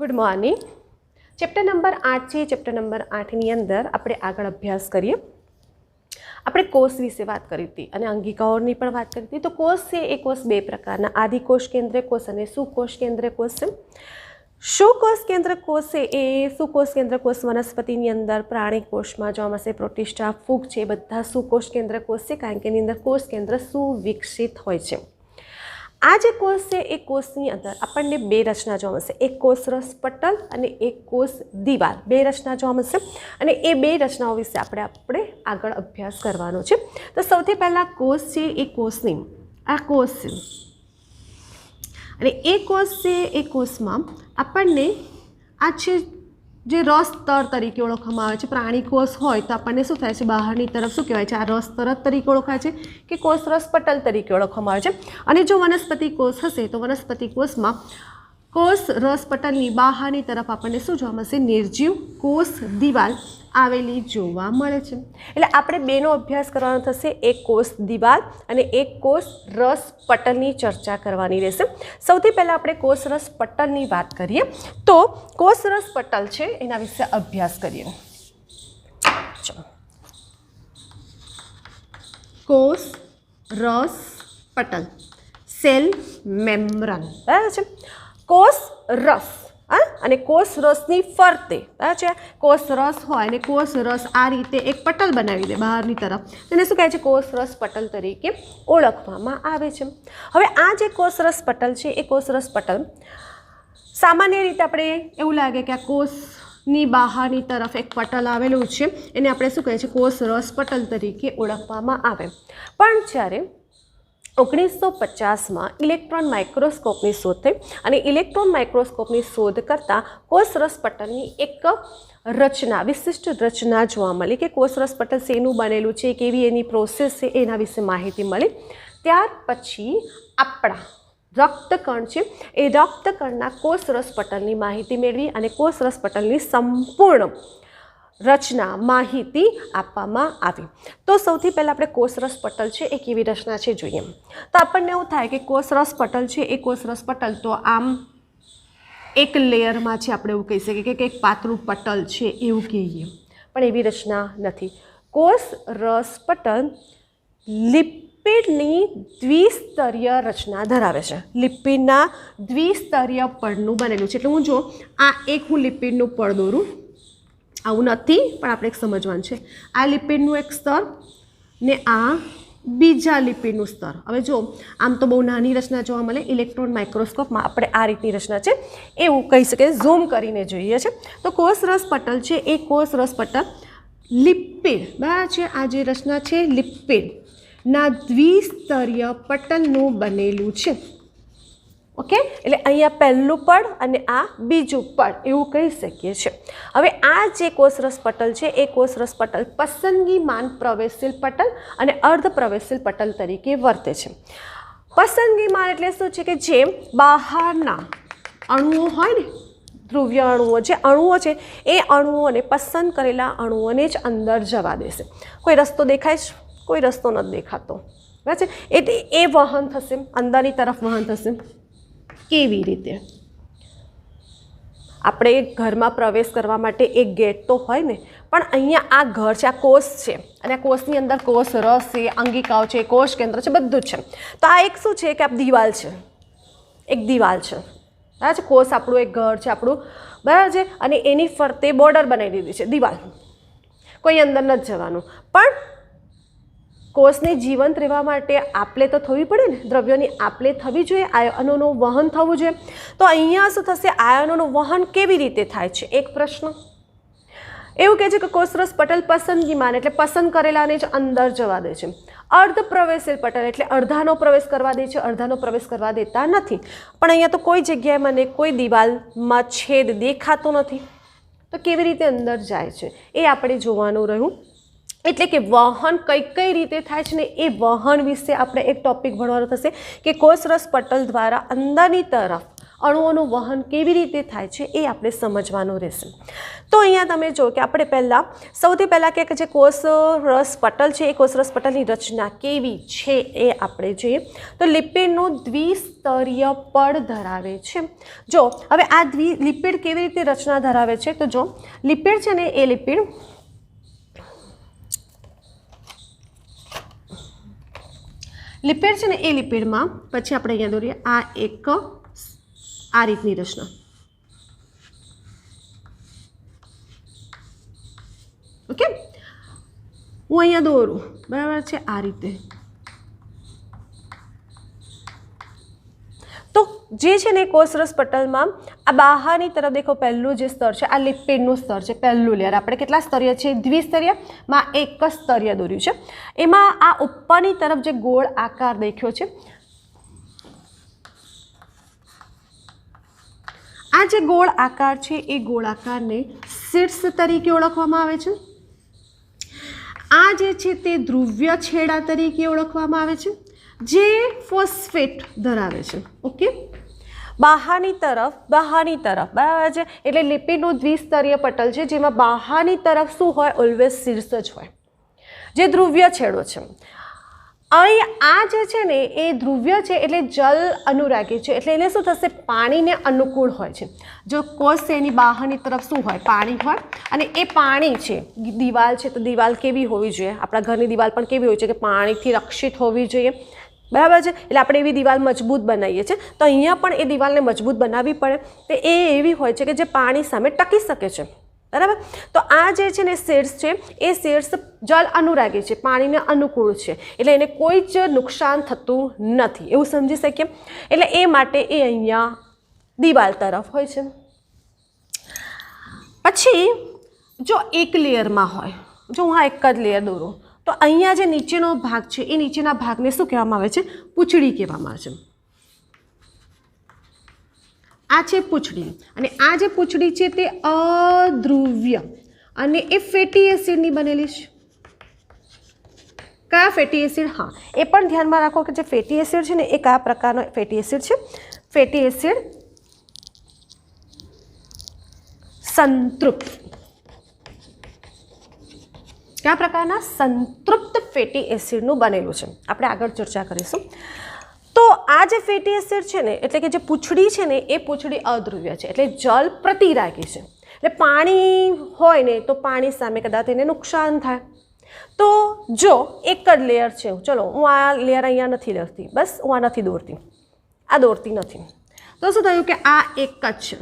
Good morning. Chapter number 8 है। Chapter number 8 ની અંદર આપણે આગળ અભ્યાસ કરીએ। આપણે કોષ વિશે વાત કરી હતી અને અંગિકાઓની પણ વાત કરી હતી। તો કોષ છે એ કોષ બે પ્રકારના, આદિકોષ કેન્દ્રીય કોષ અને સુકોષ કેન્દ્રીય કોષ છે। સુકોષ કેન્દ્ર કોષ છે એ સુકોષ કેન્દ્ર કોષ વનસ્પતિની અંદર, પ્રાણી કોષમાં જોવા મળશે, પ્રોટિસ્ટા, ફૂગ છે, બધા સુકોષ કેન્દ્ર કોષ છે, કારણ કે એની અંદર કોષ કેન્દ્ર સુવિકસિત હોય છે। આ જે કોષ છે એ કોષની અંદર આપણને બે રચના જોવા મળશે, એક કોષરસ પટલ અને એક કોષ દિવાલ, બે રચના જોવા મળશે અને એ બે રચનાઓ વિશે આપણે આગળ અભ્યાસ કરવાનો છે। તો સૌથી પહેલાં કોષ છે એ કોષની આ કોષ છે અને એ કોષ છે એ કોષમાં આપણને આ છે જે રસ સ્તર તરીકે ઓળખવામાં આવે છે। પ્રાણી કોષ હોય તો આપણને શું થાય છે, બહારની તરફ શું કહેવાય છે, આ રસ સ્તર તરીકે ઓળખાય છે કે કોષરસ પટલ તરીકે ઓળખવામાં આવે છે। અને જો વનસ્પતિ કોષ હશે તો વનસ્પતિ કોષમાં કોષ રસ પટલની બહારની તરફ આપણને શું જોવા મળશે, નિર્જીવ કોષ દિવાલ આવેલી જોવા મળે છે। એટલે આપણે બેનો અભ્યાસ કરવાનો થશે, એક કોષ દિવાલ અને એક કોષ રસ પટલની ચર્ચા કરવાની રહેશે। સૌથી પહેલાં આપણે કોષ રસ પટલની વાત કરીએ તો કોષ રસ પટલ છે એના વિશે અભ્યાસ કરીએ। ચલો, કોષ રસ પટલ, સેલ મેમ્બ્રેન, બરાબર છે। કોષ રસ અને કોષ રસની ફરતે, બરાબર છે, કોષ રસ હોય અને કોષ રસ આ રીતે એક પટલ બનાવી દે બહારની તરફ, તેને શું કહે છે, કોષ રસ પટલ તરીકે ઓળખવામાં આવે છે। હવે આ જે કોષ રસ પટલ છે એ કોષ રસ પટલ સામાન્ય રીતે આપણે એવું લાગે કે આ કોષની બહારની તરફ એક પટલ આવેલું છે, એને આપણે શું કહે છે, કોષ રસ પટલ તરીકે ઓળખવામાં આવે। પણ જ્યારે 1950માં ઇલેક્ટ્રોન માઇક્રોસ્કોપની શોધ થઈ અને ઇલેક્ટ્રોન માઇક્રોસ્કોપની શોધ કરતાં કોષ રસ પટલની એક રચના, વિશિષ્ટ રચના જોવા મળી કે કોષ રસ પટલ શેનું બનેલું છે, કેવી એની પ્રોસેસ છે, એના વિશે માહિતી મળી। ત્યાર પછી આપણા રક્તકણ છે એ રક્તકણના કોષ રસ પટલની માહિતી મેળવી અને કોષ રસ પટલની સંપૂર્ણ રચના માહિતી આપવામાં આવી। તો સૌથી પહેલાં આપણે કોષ રસ પટલ છે એ કેવી રચના છે જોઈએ। તો આપણને એવું થાય કે કોષ રસ પટલ છે એ કોષ રસ પટલ તો આમ એક લેયરમાં છે, આપણે એવું કહી શકીએ કે એક પાતળું પટલ છે એવું કહીએ, પણ એવી રચના નથી। કોષ રસ પટલ લિપિડની દ્વિસ્તરીય રચના ધરાવે છે, લિપિડના દ્વિસ્તરીય પડનું બનેલું છે। એટલે હું જો આ એક હું લિપિડનું પડ દોરું, આવું નથી પણ આપણે એક સમજવાનું છે, આ લિપિડનું એક સ્તર ને આ બીજા લિપિડનું સ્તર। હવે જો આમ તો બહુ નાની રચના જોવા મળે, ઇલેક્ટ્રોન માઇક્રોસ્કોપમાં આપણે આ રીતની રચના છે એવું કહી શકીએ, ઝૂમ કરીને જોઈએ છે। તો કોષ રસ પટલ છે એ કોષ રસ પટલ લિપિડ, બરાબર છે, આ જે રચના છે લિપિડના દ્વિસ્તરીય પટલનું બનેલું છે। ઓકે, એટલે અહીંયા પહેલું પડ અને આ બીજું પડ એવું કહી શકીએ છીએ। હવે આ જે કોષ રસ પટલ છે એ કોષ રસ પટલ પસંદગીમાન પ્રવેશશીલ પટલ અને અર્ધ પ્રવેશશીલ પટલ તરીકે વર્તે છે। પસંદગીમાન એટલે શું છે કે જે બહારના અણુઓ હોય ને, ધ્રુવ્ય અણુઓ, જે અણુઓ છે એ અણુઓને પસંદ કરેલા અણુઓને જ અંદર જવા દેશે। કોઈ રસ્તો દેખાય છે, કોઈ રસ્તો નથી દેખાતો, બરાબર છે, એટલે એ વહન થશે, અંદરની તરફ વહન થશે। કેવી રીતે? આપણે ઘરમાં પ્રવેશ કરવા માટે એક ગેટ તો હોય ને, પણ અહીંયા આ ઘર છે, આ કોષ છે અને આ કોષની અંદર કોષ રસ છે, અંગિકાઓ છે, કોષ કેન્દ્ર છે, બધું જ છે। તો આ એક શું છે કે આ દિવાલ છે, એક દિવાલ છે, બરાબર છે, કોષ આપણું એક ઘર છે આપણું, બરાબર છે, અને એની ફરતે બોર્ડર બનાવી દીધી છે, દિવાલ, કોઈ અંદર નથી જવાનું। પણ કોષને જીવંત રહેવા માટે આપલે તો થવી પડે ને, દ્રવ્યોની આપલે થવી જોઈએ, આયનોનું વહન થવું જોઈએ। તો અહીંયા શું થશે, આયનોનું વહન કેવી રીતે થાય છે, એક પ્રશ્ન એવું કહે છે કે કોષ રસ પટલ પસંદગીમાન એટલે પસંદ કરેલાને જ અંદર જવા દે છે। અર્ધ પ્રવેશશીલ પટલ એટલે અડધાનો પ્રવેશ કરવા દે છે, અડધાનો પ્રવેશ કરવા દેતા નથી। પણ અહીંયા તો કોઈ જગ્યાએ મને કોઈ દિવાલમાં છેદ દેખાતો નથી, તો કેવી રીતે અંદર જાય છે એ આપણે જોવાનું રહ્યું। એટલે કે વહન કઈ રીતે થાય છે ને એ વહન વિશે આપણે એક ટોપિક ભણવાનો થશે કે કોષ રસ પટલ દ્વારા અંદરની તરફ અણુઓનું વહન કેવી રીતે થાય છે એ આપણે સમજવાનું રહેશે. તો અહીંયા તમે જો કે આપણે સૌથી પહેલાં કે જે કોષરસ પટલ છે એ કોષરસ પટલની રચના કેવી છે એ આપણે જોઈએ. તો લિપિડનું દ્વિસ્તરીય પડ ધરાવે છે. જો હવે આ લિપિડ કેવી રીતે રચના ધરાવે છે, તો જો લિપિડ છે ને એ લિપિડ છે ને એ લિપિડમાં પછી આપણે અહીંયા દોરીએ આ રીતની રચના. ઓકે, હું અહીંયા દોરું, બરાબર છે, આ રીતે. તો જે છે ને કોષરસ પટલમાં આ બહારની તરફ દેખો પહેલું જે સ્તર છે આ લિપિડનું સ્તર છે, પહેલું લેયર. આપણે કેટલા સ્તરીય છે? દ્વિસ્તરીયમાં એક જ સ્તરીય દોર્યું છે. એમાં આ ઉપરની તરફ જે ગોળ આકાર દેખ્યો છે, આ જે ગોળ આકાર છે એ ગોળ આકારને શીર્ષ તરીકે ઓળખવામાં આવે છે. આ જે છે તે ધ્રુવ્ય છેડા તરીકે ઓળખવામાં આવે છે, જે ફોસ્ફેટ ધરાવે છે. ઓકે, બહારની તરફ બરાબર છે. એટલે લિપિડનું દ્વિસ્તરીય પટલ છે જેમાં બહારની તરફ શું હોય? ઓલવેઝ શીર્ષ જ હોય, જે ધ્રુવ્ય છેડો છે. અહીં આ જે છે ને એ ધ્રુવ્ય છે એટલે જલ અનુરાગી છે, એટલે એને શું થશે? પાણીને અનુકૂળ હોય છે. જો કોષ છે એની બહારની તરફ શું હોય? પાણી હોય, અને એ પાણી છે, દિવાલ છે તો દિવાલ કેવી હોવી જોઈએ? આપણા ઘરની દિવાલ પણ કેવી હોય છે? કે પાણીથી રક્ષિત હોવી જોઈએ, બરાબર છે. એટલે આપણે એવી દિવાલ મજબૂત બનાવીએ છીએ. તો અહીંયા પણ એ દિવાલને મજબૂત બનાવવી પડે, તો એ એવી હોય છે કે જે પાણી સામે ટકી શકે છે, બરાબર. તો આ જે છે ને શીર્ષ છે એ શીર્ષ જલ અનુરાગી છે, પાણીને અનુકૂળ છે, એટલે એને કોઈ જ નુકસાન થતું નથી, એવું સમજી શકીએ. એટલે એ માટે એ અહીંયા દિવાલ તરફ હોય છે. પછી જો એક લેયરમાં હોય, જો હું આ એક જ લેયર દોરું, તો અહીંયા જે નીચેનો ભાગ છે એ નીચેના ભાગને શું કહેવામાં આવે છે? પૂંછડી કહેવામાં આવે છે. આ છે પૂંછડી, અને આ જે પૂંછડી છે તે અધ્રુવ્ય અને એ ફેટી એસિડની બનેલી છે. કયા ફેટી એસિડ? હા, એ પણ ધ્યાનમાં રાખો કે જે ફેટી એસિડ છે ને એ કયા પ્રકારનો ફેટી એસિડ છે? ફેટી એસિડ સંતૃપ્ત. કયા પ્રકારના? સંતૃપ્ત ફેટી એસિડનું બનેલું છે. આપણે આગળ ચર્ચા કરીશું. તો આ જે ફેટી એસિડ છે ને, એટલે કે જે પૂંછડી છે ને એ પૂંછડી અધ્રુવ્ય છે, એટલે જલ પ્રતિરાગી છે. એટલે પાણી હોય ને તો પાણી સામે કદાચ એને નુકસાન થાય. તો જો એક જ લેયર છે, ચલો હું આ લેયર અહીંયા નથી દોરતી, બસ હું આ નથી દોરતી, આ દોરતી નથી, તો શું થયું કે આ એક જ છે.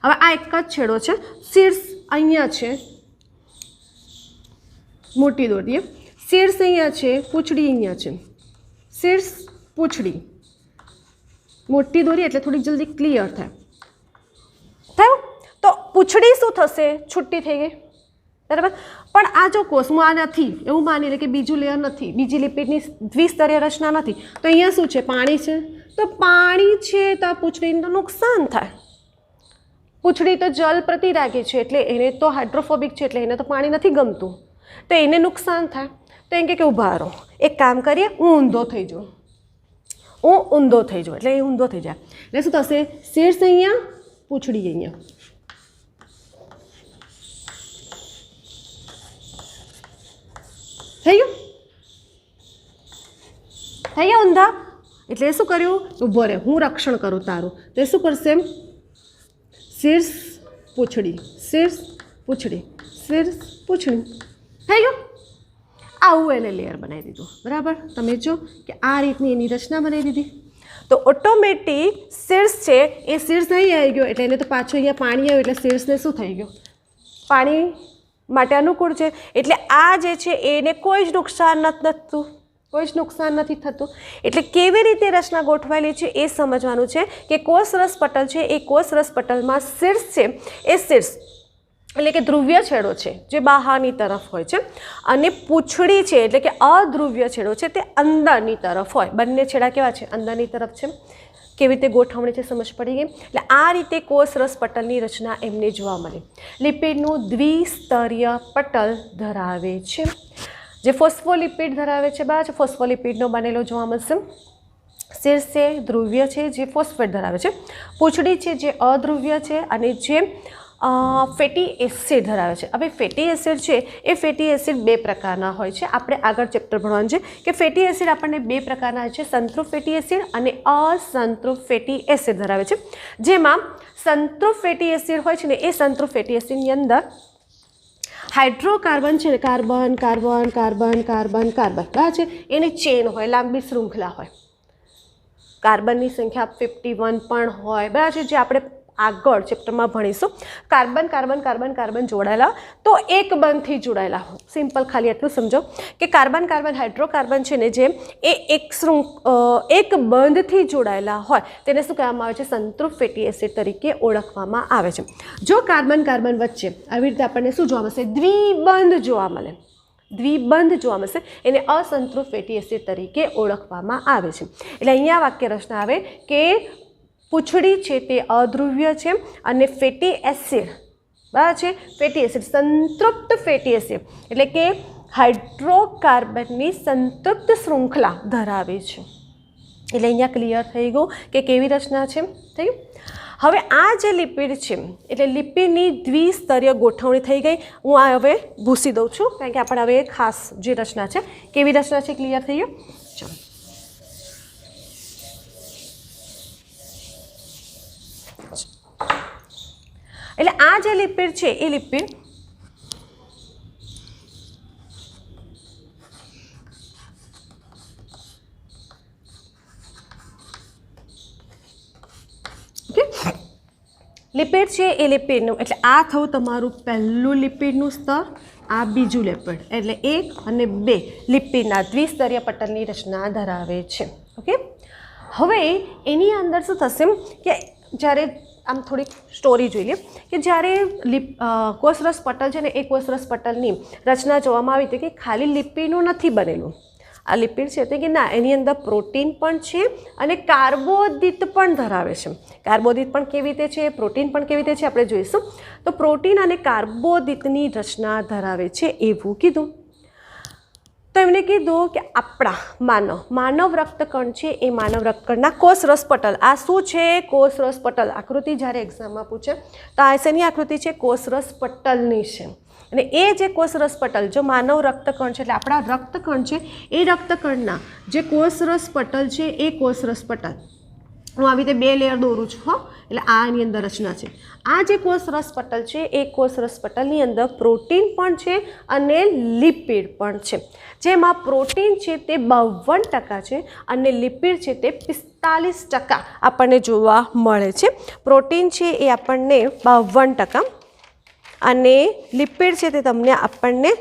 હવે આ એક જ છેડો છે, શીર્ષ અહીંયા છે, મોટી દોરી દઈએ. શીર્ષ અહીંયા છે, પૂંછડી અહીંયા છે. શીર્ષ, પૂંછડી, મોટી દોરી એટલે થોડીક જલ્દી ક્લિયર થાય. થયું? તો પૂંછડી શું થશે? છૂટી થઈ ગઈ, બરાબર. પણ આ જો કોષમાં નથી, એવું માની લે કે બીજું લેયર નથી, બીજી લિપિડની દ્વિસ્તરીય રચના નથી, તો અહીંયા શું છે? પાણી છે. તો પાણી છે તો આ પૂંછડીને તો નુકસાન થાય. પૂંછડી તો જલ પ્રતિરાગી છે, એટલે એને તો હાઇડ્રોફોબિક છે, એટલે એને તો પાણી નથી ગમતું, તો એને નુકસાન થાય. તો એમ કે ઊભા રહો, એક કામ કરીએ, હું ઊંધો થઈ જાઉં, એટલે એ ઊંધો થઈ જાય. એટલે શું થશે? શીર્ષ અહીંયા, પૂંછડી અહીંયા. થઈ ગયું ઊંધા. એટલે શું કર્યું? ઊભો રહે, હું રક્ષણ કરું તારું. તો એ શું કરશે? શીર્ષ, પૂંછડી, શીર્ષ, પૂંછડી, શીર્ષ, પૂંછડી. થઈ ગયું. આવું એને લેયર બનાવી દીધું, બરાબર. તમે જો કે આ રીતની એની રચના બનાવી દીધી. તો ઓટોમેટિક શીર્ષ છે એ શીર્ષ અહીં આવી ગયો, એટલે એને તો પાછું અહીંયા પાણી આવ્યું, એટલે શીર્ષને શું થઈ ગયું? પાણી માટે અનુકૂળ છે, એટલે આ જે છે એને કોઈ જ નુકસાન નથી થતું. એટલે કેવી રીતે રચના ગોઠવાયેલી છે એ સમજવાનું છે કે કોષરસ પટલ છે એ કોષરસ પટલમાં શીર્ષ છે એ શીર્ષ એટલે કે ધ્રુવ્ય છેડો છે જે બહારની તરફ હોય છે, અને પૂંછડી છે એટલે કે અધ્રુવ્ય છેડો છે તે અંદરની તરફ હોય. બંને છેડા કેવા છે? અંદરની તરફ છે. કેવી રીતે ગોઠવણી છે સમજ પડી ગઈ. એટલે આ રીતે કોષરસ પટલની રચના એમને જોવા મળી. લિપિડનું દ્વિસ્તરીય પટલ ધરાવે છે, જે ફોસ્ફોલિપિડ ધરાવે છે. બરાબર છે, ફોસ્ફોલિપિડનો બનેલો જોવા મળશે. શીર્ષે ધ્રુવ્ય છે જે ફોસ્ફેટ ધરાવે છે, પૂંછડી છે જે અધ્રુવ્ય છે અને જે ફેટી એસિડ ધરાવે છે. હવે ફેટી એસિડ છે એ ફેટી એસિડ બે પ્રકારના હોય છે. આપણે આગળ ચેપ્ટર ભણવાનું છે કે ફેટી એસિડ આપણને બે પ્રકારના છે, સંતૃપ્ત ફેટી એસિડ અને અસંતૃપ્ત ફેટી એસિડ ધરાવે છે. જેમાં સંતૃપ્ત ફેટી એસિડ હોય છે ને, એ સંતૃપ્ત ફેટી એસિડની અંદર હાઇડ્રોકાર્બન છે ને, carbon carbon carbon carbon carbon બરાબર છે, એની ચેન હોય, લાંબી શૃંખલા હોય. કાર્બનની સંખ્યા 51 પણ હોય બરાબર છે, જે આપણે આગળ ચેપ્ટરમાં ભણીશું. કાર્બન કાર્બન કાર્બન કાર્બન જોડાયેલા તો એક બંધથી જોડાયેલા હોય. સિમ્પલ ખાલી એટલું સમજો કે કાર્બન કાર્બન હાઇડ્રોકાર્બન છે ને, જે એ એક બંધથી જોડાયેલા હોય તેને શું કહેવામાં આવે છે? સંતૃપ્ત ફેટી એસિડ તરીકે ઓળખવામાં આવે છે. જો કાર્બન કાર્બન વચ્ચે આવી રીતે આપણને શું જોવા મળશે? દ્વિબંધ જોવા મળે. દ્વિબંધ જોવા મળશે, એને અસંતૃપ્ત ફેટી એસિડ તરીકે ઓળખવામાં આવે છે. એટલે અહીંયા વાક્ય રચના આવે કે પૂંછડી છે તે અધ્રુવ્ય છે અને ફેટી એસિડ બરાબર છે, ફેટી એસિડ સંતૃપ્ત ફેટી એસિડ એટલે કે હાઇડ્રોકાર્બનની સંતૃપ્ત શૃંખલા ધરાવે છે. એટલે અહીંયા ક્લિયર થઈ ગયું કે કેવી રચના છે. થઈ ગયું. હવે આ જે લિપિડ છે એટલે લિપિડની દ્વિસ્તરીય ગોઠવણી થઈ ગઈ. હું આ હવે ભૂસી દઉં છું કારણ કે આપણે હવે ખાસ જે રચના છે કેવી રચના છે ક્લિયર થઈ ગયું. ચલો એટલે આ જે લિપિડ છે એ લિપિડ લિપિડ છે એ લિપિડનું એટલે આ થયું તમારું પહેલું લિપિડનું સ્તર, આ બીજું લિપિડ એટલે 1 અને 2 લિપિડના દ્વિસ્તરીય પટલની રચના ધરાવે છે. ઓકે, હવે એની અંદર શું થશે કે જ્યારે આમ થોડીક સ્ટોરી જોઈ લે કે જ્યારે કોષરસ પટલ છે ને, એ કોષરસ પટલની રચના જોવામાં આવી હતી કે ખાલી લિપિડનું નથી બનેલું. આ લિપિડ છે તે કે ના, એની અંદર પ્રોટીન પણ છે અને કાર્બોદિત પણ ધરાવે છે. કાર્બોદિત પણ કેવી રીતે છે, પ્રોટીન પણ કેવી રીતે છે આપણે જોઈશું. તો પ્રોટીન અને કાર્બોદિતની રચના ધરાવે છે એવું કીધું. તો એમને કીધું કે આપણા માનવ રક્તકણ છે એ માનવ રક્તકણના કોષરસ પટલ, આ શું છે? કોષરસ પટલ. આકૃતિ જ્યારે એક્ઝામમાં પૂછે તો આ શેની આકૃતિ છે? કોષરસ પટલની છે. અને એ જે કોષરસ પટલ જો માનવ રક્તકણ છે એટલે આપણા રક્તકણ છે એ રક્તકણના જે કોષરસ પટલ છે એ કોષરસ પટલ હું આવી રીતે 2 લેયર દોરું છું હો. એટલે આની અંદર રચના છે. આ જે કોષરસ પટલ છે એ કોષરસ પટલની અંદર પ્રોટીન પણ છે અને લિપિડ પણ છે. જેમાં પ્રોટીન છે તે 52% છે અને લિપિડ છે તે 45% આપણને જોવા મળે છે. પ્રોટીન છે એ આપણને 52% અને લિપિડ છે તે તમને આપણને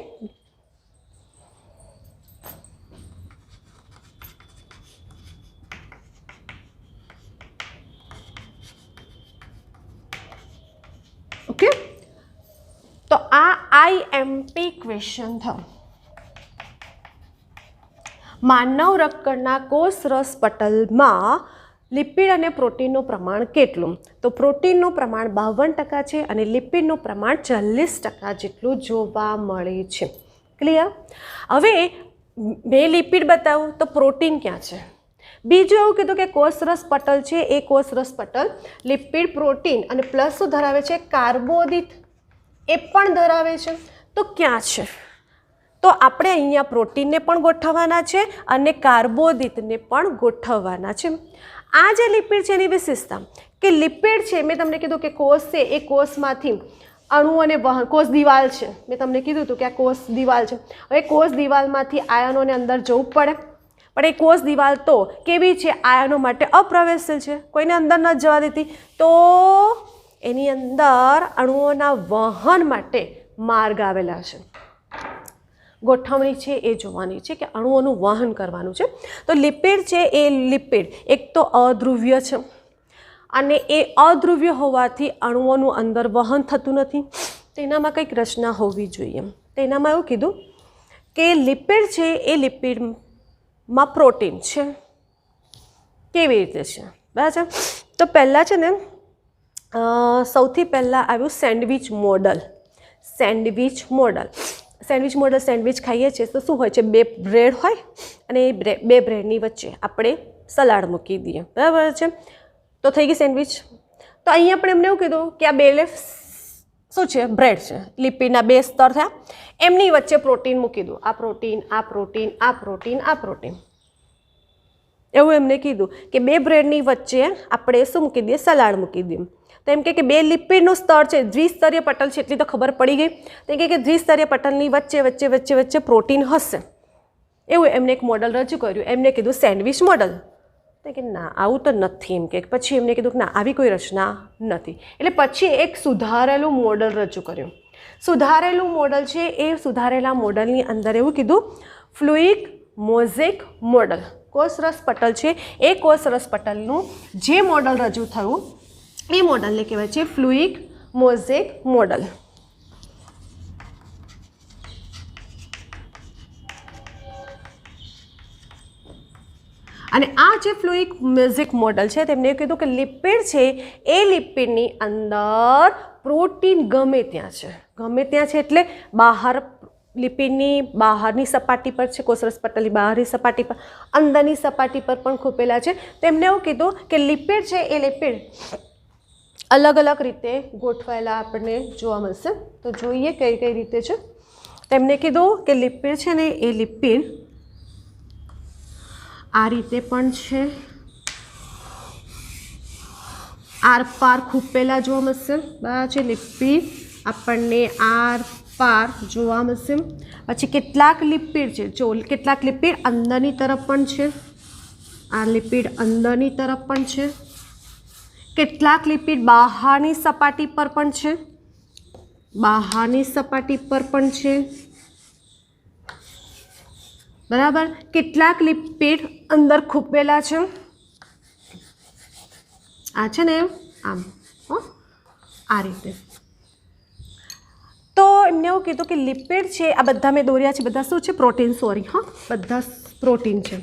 ઓકે. તો આ IMP ક્વેશ્ચન થયો. માનવ રક્તકણના કોષરસ પટલમાં લિપિડ અને પ્રોટીનનું પ્રમાણ કેટલું? તો પ્રોટીનનું પ્રમાણ 52% છે અને લિપિડનું પ્રમાણ 40% જેટલું જોવા મળે છે. ક્લિયર? હવે મેં લિપિડ બતાવું તો પ્રોટીન ક્યાં છે? બીજું એવું કીધું કે કોષરસ પટલ છે એ કોષરસ પટલ લિપિડ, પ્રોટીન અને પ્લસ શું ધરાવે છે? કાર્બોદિત એ પણ ધરાવે છે. તો ક્યાં છે? તો આપણે અહીંયા પ્રોટીનને પણ ગોઠવવાના છે અને કાર્બોદિતને પણ ગોઠવવાના છે. આ જે લિપિડ છે એની વિશેષતા કે લિપિડ છે મેં તમને કીધું કે કોષ છે એ કોષમાંથી અણુઓને વહન, કોષ દિવાલ છે, મેં તમને કીધું હતું કે આ કોષ દિવાલ છે. હવે કોષ દિવાલમાંથી આયનોને અંદર જવું પડે, પણ એ કોષ દિવાલ તો કેવી છે? આયનો માટે અપ્રવેશશીલ છે, કોઈને અંદર ન જવા દેતી. તો એની અંદર અણુઓના વહન માટે માર્ગ આવેલા છે. ગોઠવણી છે એ જોવાની છે કે અણુઓનું વહન કરવાનું છે. તો લિપિડ છે એ લિપિડ એક તો અધ્રુવ્ય છે અને એ અધ્રુવ્ય હોવાથી અણુઓનું અંદર વહન થતું નથી. તેનામાં કંઈક રચના હોવી જોઈએ. તેનામાં એવું કીધું કે લિપિડ છે એ લિપિડમાં પ્રોટીન છે. કેવી રીતે છે? બરાબર. તો પહેલાં છે ને સૌથી પહેલાં આવ્યું sandwich model. Sandwich model sandwich ખાઈએ છીએ તો શું હોય છે? 2 બ્રેડ હોય અને એ 2 બ્રેડની વચ્ચે આપણે સલાડ મૂકી દઈએ, બરાબર છે. તો થઈ ગઈ સેન્ડવિચ. તો અહીંયા પણ એમને એવું કીધું કે આ બે લેફ શું છે, બ્રેડ છે, લિપિડના બે સ્તર થયા, એમની વચ્ચે પ્રોટીન મૂકી દો, આ પ્રોટીન, આ પ્રોટીન, આ પ્રોટીન, આ પ્રોટીન, એવું એમને કીધું કે બે બ્રેડની વચ્ચે આપણે શું મૂકી દઈએ, સલાડ મૂકી દઈએ. તો એમ કે બે લિપિડનું સ્તર છે, દ્વિસ્તરીય પટલ છે, એટલી તો ખબર પડી ગઈ. તો કે દ્વિસ્તરીય પટલની વચ્ચે વચ્ચે વચ્ચે વચ્ચે પ્રોટીન હશે, એવું એમને એક મોડલ રજૂ કર્યું. એમને કીધું સેન્ડવિચ મોડલ. તો કે ના, આવું તો નથી. એમ કે પછી એમને કીધું કે ના, આવી કોઈ રચના નથી. એટલે પછી એક સુધારેલું મોડલ રજૂ કર્યું. સુધારેલું મોડલ છે, એ સુધારેલા મોડલની અંદર એવું કીધું ફ્લુઇક મોઝેક મોડલ. કોષરસ પટલ છે, એ કોષરસ પટલનું જે મોડલ રજૂ થયું એ મોડલને કહેવાય છે ફ્લુઇક મોઝેક મોડલ. અને આ જે ફ્લુઇક મોઝેક મોડલ છે, તેમને કીધું કે લિપિડ છે, એ લિપિડની અંદર પ્રોટીન ગમે ત્યાં છે, ગમે ત્યાં છે એટલે બહાર, લિપિડની બહારની સપાટી પર છે, કોષરસ પટલની બહારની સપાટી પર, અંદરની સપાટી પર પણ ખૂપેલા છે. તેમને એવું કીધું કે લિપિડ છે, એ લિપિડ અલગ અલગ રીતે ગોઠવાયેલા આપણને જોવા મળશે. તો જોઈએ કઈ કઈ રીતે છે. તેમને કીધું કે લિપિડ છે ને, એ લિપિડ આ રીતે પણ છે, આર પાર ખૂપેલા જોવા મળશે. બરાબર છે, લિપિડ આપણને આર પાર જોવા મળશે. પછી કેટલાક લિપિડ છે, જો કેટલાક લિપિડ અંદરની તરફ પણ છે, આ લિપિડ અંદરની તરફ પણ છે, કેટલાક લિપિડ બહારની સપાટી પર પણ છે, બહારની સપાટી પર પણ છે, બરાબર. કેટલાક લિપિડ અંદર ખૂપેલા છે, આ છે ને આમ, આ રીતે. તો એમને એવું કીધું કે લિપિડ છે, આ બધા મેં દોર્યા છે, બધા શું છે, પ્રોટીન, સોરી હા, બધા પ્રોટીન છે.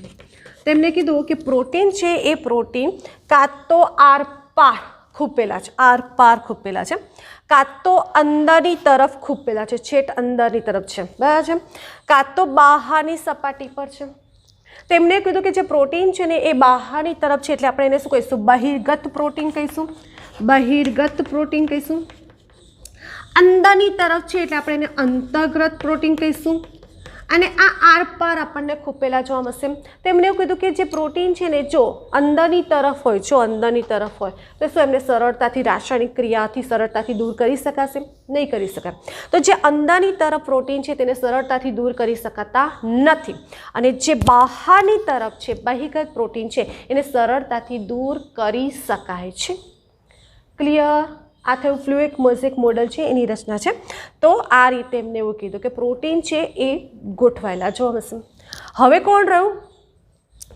તેમને કીધું કે પ્રોટીન છે, એ પ્રોટીન કાં તો આર પાર ખૂપેલા છે, આર પાર ખૂપેલા છે, કાં તો અંદરની તરફ ખૂપેલા છે, છેટ અંદરની તરફ છે, બરાબર છે, કાં તો બહારની સપાટી પર છે. તેમને કીધું કે જે પ્રોટીન છે ને, એ બહારની તરફ છે, એટલે આપણે એને શું કહીશું, બહિર્ગત પ્રોટીન કહીશું, બહિર્ગત પ્રોટીન કહીશું. અંદરની તરફ છે એટલે આપણે એને અંતર્ગત પ્રોટીન કહીશું. અને આ આર પાર આપણને ખૂપેલા જોવા મળશે. તેમણે એવું કીધું કે જે પ્રોટીન છે ને, જો અંદરની તરફ હોય, જો અંદરની તરફ હોય તો શું એમને સરળતાથી રાસાયણિક ક્રિયાથી સરળતાથી દૂર કરી શકાશે? નહીં કરી શકાય. તો જે અંદરની તરફ પ્રોટીન છે તેને સરળતાથી દૂર કરી શકાતા નથી. અને જે બહારની તરફ છે, બહિર્ગત પ્રોટીન છે, એને સરળતાથી દૂર કરી શકાય છે. ક્લિયર? આ થયું ફ્લુઇક મોઝેક મોડલ છે, એની રચના છે. તો આ રીતે એમને એવું કીધું કે પ્રોટીન છે એ ગોઠવાયેલા જોવા મળશે. હવે કોણ રહ્યું?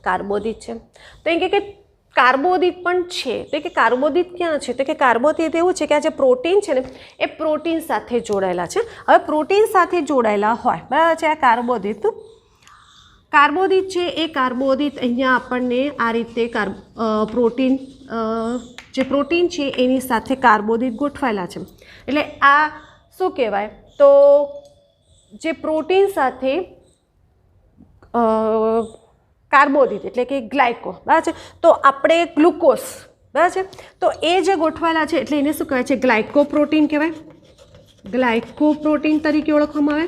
કાર્બોદિત છે. તો એમ કે કાર્બોદિત પણ છે. તો કે કાર્બોદિત ક્યાં છે? તો કે કાર્બોદિત એવું છે કે આ જે પ્રોટીન છે ને, એ પ્રોટીન સાથે જોડાયેલા છે. હવે પ્રોટીન સાથે જોડાયેલા હોય, બરાબર છે, આ કાર્બોદિત, કાર્બોદિત છે, એ કાર્બોદિત અહીંયા આપણને આ રીતે પ્રોટીન, જે પ્રોટીન છે એની સાથે કાર્બોદિત ગોઠવાયેલા છે. એટલે આ શું કહેવાય? તો જે પ્રોટીન સાથે કાર્બોદિત એટલે કે ગ્લાયકો, બરાબર છે, તો આપણે ગ્લુકોઝ, બરાબર છે, તો એ જે ગોઠવાયેલા છે એટલે એને શું કહેવાય છે? ગ્લાયકો પ્રોટીન કહેવાય, ગ્લાયકો પ્રોટીન તરીકે ઓળખવામાં આવે.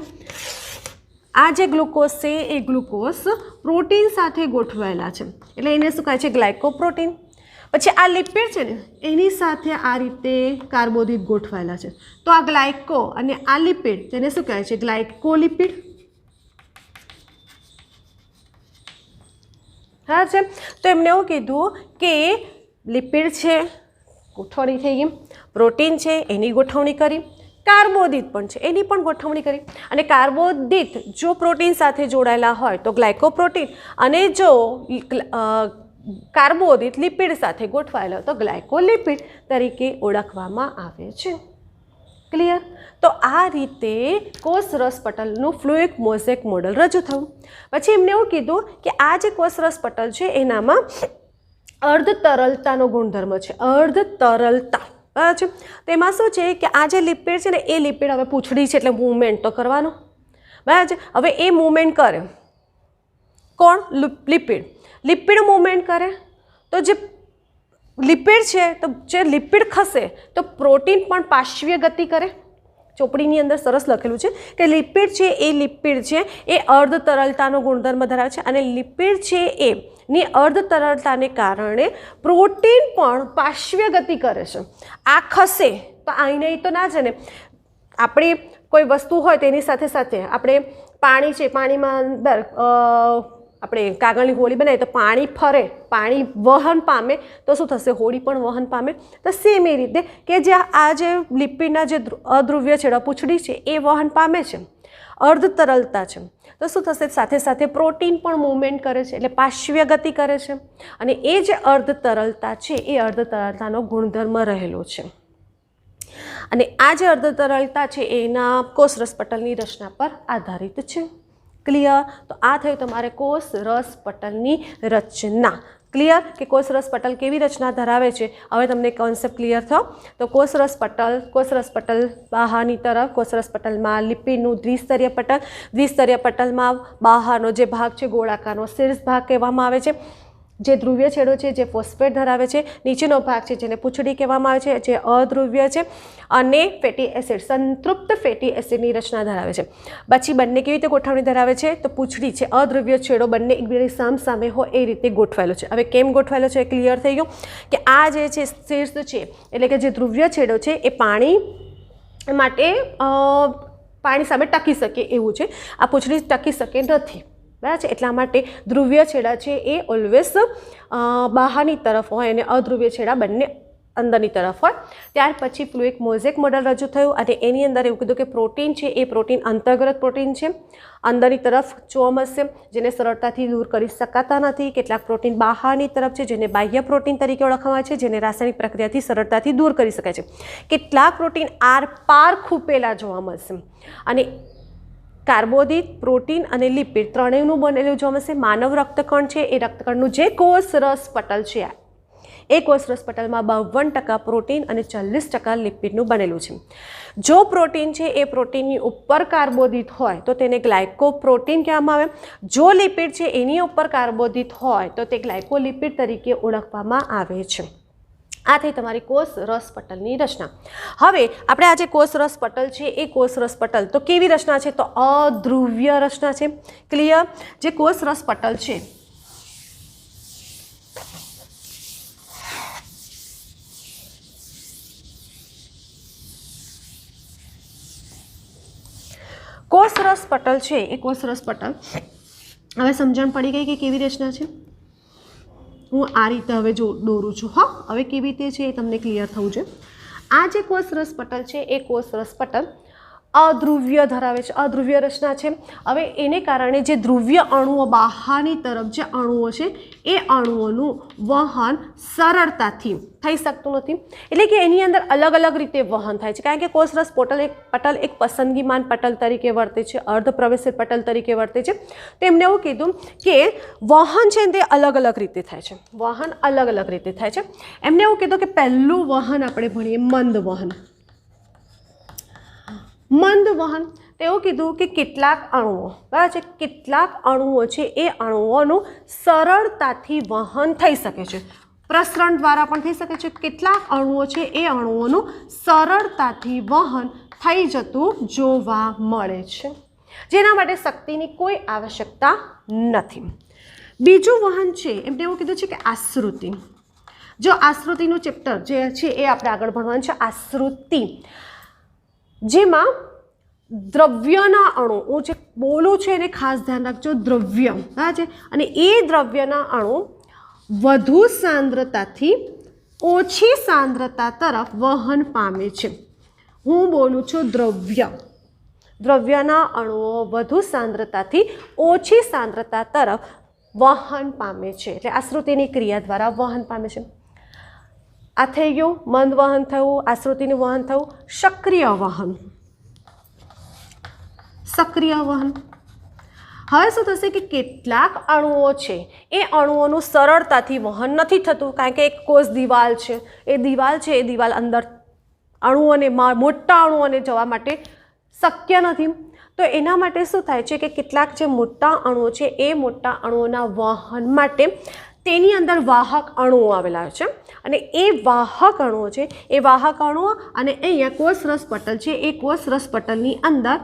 આ જે ગ્લુકોઝ છે એ ગ્લુકોઝ પ્રોટીન સાથે ગોઠવાયેલા છે એટલે એને શું કહે છે? ગ્લાયકો પ્રોટીન. પછી આ લિપિડ છે ને, એની સાથે આ રીતે કાર્બોદિત ગોઠવાયેલા છે. તો આ ગ્લાયકો અને આ લિપિડ, તેને શું કહે છે? ગ્લાયકોલિપિડ. હા છે. તો એમને એવું કીધું કે લિપિડ છે, ગોઠવણી થઈ ગઈ, પ્રોટીન છે એની ગોઠવણી કરી, કાર્બોદિત પણ છે એની પણ ગોઠવણી કરી. અને કાર્બોદિત જો પ્રોટીન સાથે જોડાયેલા હોય તો ગ્લાયકોપ્રોટીન, અને જો કાર્બોદિત લિપિડ સાથે ગોઠવાયેલા હોય તો ગ્લાયકોલિપિડ તરીકે ઓળખવામાં આવે છે. ક્લિયર? તો આ રીતે કોષરસ પટલનું ફ્લુઇક મોઝેક મોડલ રજૂ થયું. પછી એમને એવું કીધું કે આ જે કોષરસ પટલ છે એનામાં અર્ધ તરલતાનો ગુણધર્મ છે, અર્ધ તરલતા, બરાબર છે. તેમાં શું છે કે આ જે લિપિડ છે ને, એ લિપિડ હવે પૂંછડી છે એટલે મૂવમેન્ટ તો કરવાનો, બરાબર છે. હવે એ મૂવમેન્ટ કરે કોણ? લિપિડ. લિપિડ મૂવમેન્ટ કરે તો જે લિપિડ છે તો જે લિપિડ ખસે તો પ્રોટીન પણ પાર્શ્વીય ગતિ કરે. ચોપડીની અંદર સરસ લખેલું છે કે લિપિડ છે એ અર્ધ તરલતાનો ગુણધર્મ ધરાવે છે અને લિપિડ છે એની અર્ધ તરલતાને કારણે પ્રોટીન પણ પાર્શ્વીય ગતિ કરે છે. આ ખસે તો આઈને તો ના છે ને, આપણી કોઈ વસ્તુ હોય તેની સાથે સાથે આપણે પાણી છે, પાણીમાં અંદર આપણે કાગળની હોળી બનાવીએ તો પાણી ફરે, પાણી વહન પામે તો શું થશે, હોળી પણ વહન પામે. તો સેમ એ રીતે કે જે આ જે લિપિડના જે અધ્રુવ્ય છેડા પૂંછડી છે એ વહન પામે છે, અર્ધ તરલતા છે, તો શું થશે, સાથે સાથે પ્રોટીન પણ મૂવમેન્ટ કરે છે એટલે પાર્શ્વીય ગતિ કરે છે. અને એ જે અર્ધ તરલતા છે એ અર્ધ તરલતાનો ગુણધર્મ રહેલો છે. અને આ જે અર્ધ તરલતા છે એના કોષરસ પટલની રચના પર આધારિત છે. ક્લિયર? તો આ થયું તમારે કોષરસ પટલની રચના. ક્લિયર કે કોષરસ પટલ કેવી રચના ધરાવે છે. હવે તમને કોન્સેપ્ટ ક્લિયર થયો. તો કોષરસ પટલ બહારની તરફ, કોષરસ પટલમાં લિપિડનું દ્વિસ્તરીય પટલમાં બહારનો જે ભાગ છે ગોળાકારનો શીર્ષ ભાગ કહેવામાં આવે છે. જે ધ્રુવ્ય છેડો છે જે ફોસ્ફેટ ધરાવે છે, નીચેનો ભાગ છે જેને પૂંછડી કહેવામાં આવે છે જે અધ્રુવ્ય છે, અને ફેટી એસિડ, સંતૃપ્ત ફેટી એસિડની રચના ધરાવે છે. પછી બંને કેવી રીતે ગોઠવણી ધરાવે છે તો પૂંછડી છે, અધ્રુવ્ય છેડો બંને એકબીજાની સામસામે હોય એ રીતે ગોઠવાયેલો છે. હવે કેમ ગોઠવાયેલો છે એ ક્લિયર થઈ ગયું કે આ જે છે શીર્ષ છે એટલે કે જે ધ્રુવ્ય છેડો છે એ પાણી માટે પાણી સામે ટકી શકે એવું છે. આ પૂંછડી ટકી શકે નથી, બરાબર છે. એટલા માટે ધ્રુવ્ય છેડા છે એ ઓલવેઝ બહારની તરફ હોય અને અધ્રુવ્ય છેડા બંને અંદરની તરફ હોય. ત્યાર પછી પેલું એક મોઝેક મોડલ રજૂ થયું અને એની અંદર એવું કીધું કે પ્રોટીન છે એ પ્રોટીન અંતર્ગત પ્રોટીન છે, અંદરની તરફ જોવા મળશે જેને સરળતાથી દૂર કરી શકાતા નથી. કેટલાક પ્રોટીન બહારની તરફ છે જેને બાહ્ય પ્રોટીન તરીકે ઓળખવામાં આવે છે, જેને રાસાયણિક પ્રક્રિયાથી સરળતાથી દૂર કરી શકાય છે. કેટલાક પ્રોટીન આરપાર ખૂપેલા જોવા મળશે. અને કાર્બોદિત, પ્રોટીન અને લિપિડ ત્રણેયનું બનેલું જોવા મળશે. માનવ રક્તકણ છે એ રક્તકણનું જે કોષરસ પટલ છે એ કોષરસ પટલમાં 52% પ્રોટીન અને 40% લિપિડનું બનેલું છે. જો પ્રોટીન છે એ પ્રોટીનની ઉપર કાર્બોદિત હોય તો તેને ગ્લાયકોપ્રોટીન કહેવામાં આવે. જો લિપિડ છે એની ઉપર કાર્બોદિત હોય તો તે ગ્લાયકોલિપિડ તરીકે ઓળખવામાં આવે છે. આ થઈ તમારી કોષરસ પટલની રચના. હવે આપણે આ જે કોષરસ પટલ છે એ કોષરસ પટલ તો કેવી રચના છે તો અધ્રુવ્ય રચના છે. ક્લિયર? જે કોષરસ પટલ છે એ કોષરસ પટલ હવે સમજણ પડી ગઈ કે કેવી રચના છે. હું આ રીતે હવે દોરું છું. હા, હવે કેવી રીતે છે એ તમને ક્લિયર થવું છે. આ જે કોષરસ પટલ છે એ કોષરસ પટલ અધ્રુવ્ય ધરાવે છે, અધ્રુવ્ય રચના છે. હવે એને કારણે જે ધ્રુવ્ય અણુઓ બહારની તરફ જે અણુઓ છે એ અણુઓનું વહન સરળતાથી થઈ શકતું નથી. એટલે કે એની અંદર અલગ અલગ રીતે વહન થાય છે કારણ કે કોષરસ પટલ એક પસંદગીમાન પટલ તરીકે વર્તે છે, અર્ધ પ્રવેશિત પટલ તરીકે વર્તે છે. તેમણે એવું કીધું કે વહન છે તે અલગ અલગ રીતે થાય છે, વહન અલગ અલગ રીતે થાય છે. એમને એવું કીધું કે પહેલું વહન આપણે ભણીએ મંદ વહન. મંદ વહન તેવું કીધું કે કેટલાક અણુઓ, બરાબર છે, કેટલાક અણુઓ છે એ અણુઓનું સરળતાથી વહન થઈ શકે છે, પ્રસરણ દ્વારા પણ થઈ શકે છે. કેટલાક અણુઓ છે એ અણુઓનું સરળતાથી વહન થઈ જતું જોવા મળે છે, જેના માટે શક્તિની કોઈ આવશ્યકતા નથી. બીજું વહન છે એમને એવું કીધું છે કે આશ્રુતિ. જો આશ્રુતિનું ચેપ્ટર જે છે એ આપણે આગળ ભણવાનું છે. આશ્રુતિ જેમાં દ્રવ્યના અણુ, હું જે બોલું છું એને ખાસ ધ્યાન રાખજો, દ્રવ્ય, બરાબર છે, અને એ દ્રવ્યના અણુ વધુ સાંદ્રતાથી ઓછી સાંદ્રતા તરફ વહન પામે છે. હું બોલું છું દ્રવ્ય, દ્રવ્યના અણુઓ વધુ સાંદ્રતાથી ઓછી સાંદ્રતા તરફ વહન પામે છે, એટલે આશ્રુતિની ક્રિયા દ્વારા વહન પામે છે. આ થઈ ગયું મંદ વહન થયું, આશ્રુતિનું વહન થયું. સક્રિય વહન, સક્રિય વહન. હવે શું થશે કે કેટલાક અણુઓ છે એ અણુઓનું સરળતાથી વહન નથી થતું કારણ કે એક કોષ દિવાલ છે, એ દિવાલ અંદર અણુઓને, મોટા અણુઓને જવા માટે શક્ય નથી। તો એના માટે શું થાય છે કે કેટલાક જે મોટા અણુઓ છે એ મોટા અણુઓના વહન માટે તેની અંદર વાહક અણુઓ આવેલા હોય છે અને એ વાહક અણુઓ છે એ વાહક અણુઓ અને અહીંયા કોષરસ પટલ છે એ કોષરસ પટલની અંદર